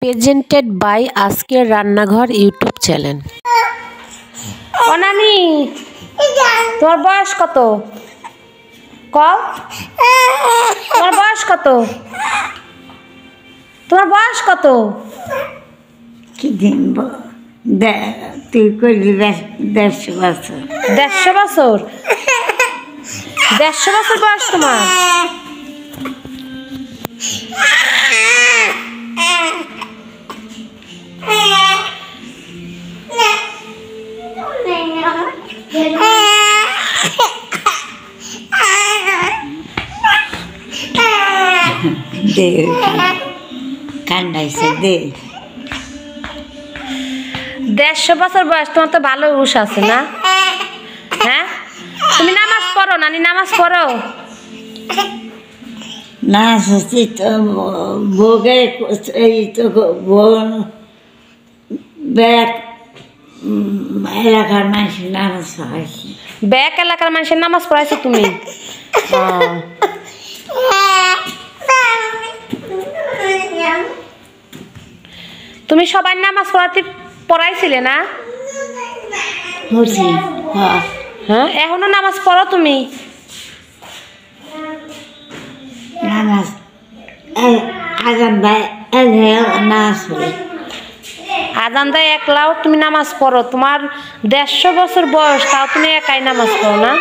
Presented by আজকের রান্নাঘর YouTube channel. ও নানি, তোমার বয়স কত? কও, তোমার বয়স কত? তোমার বয়স কত? কি দিন তুই করলি 150 বছর। 150 বছর? 150 বছর বয়স তোমার? দে কান্দাইছে দে। 150 বছর বয়স, তোমার তো ভালো হুশ আছে না? হ্যাঁ, তুমি নামাজ পড়ো নানি, নামাজ পড়ো না সত্যি তো ভোগে এই তো ব্যাগ এলাকার মানুষের নামাজ পড়াইছি। ব্যাক এলাকার মানুষের নামাজ পড়াইছো তুমি? তুমি সবাই নামাজ পড়াইছিলে না? হ্যাঁ, এখনো নামাজ পড়ো তুমি? নামাজ আজান ভাই নামাজ পড়ি। আজান দেয় একলাও তুমি নামাজ পড়ো? তোমার 150 বছর বয়স, তাও তুমি একাই নামাজ পড়ো না?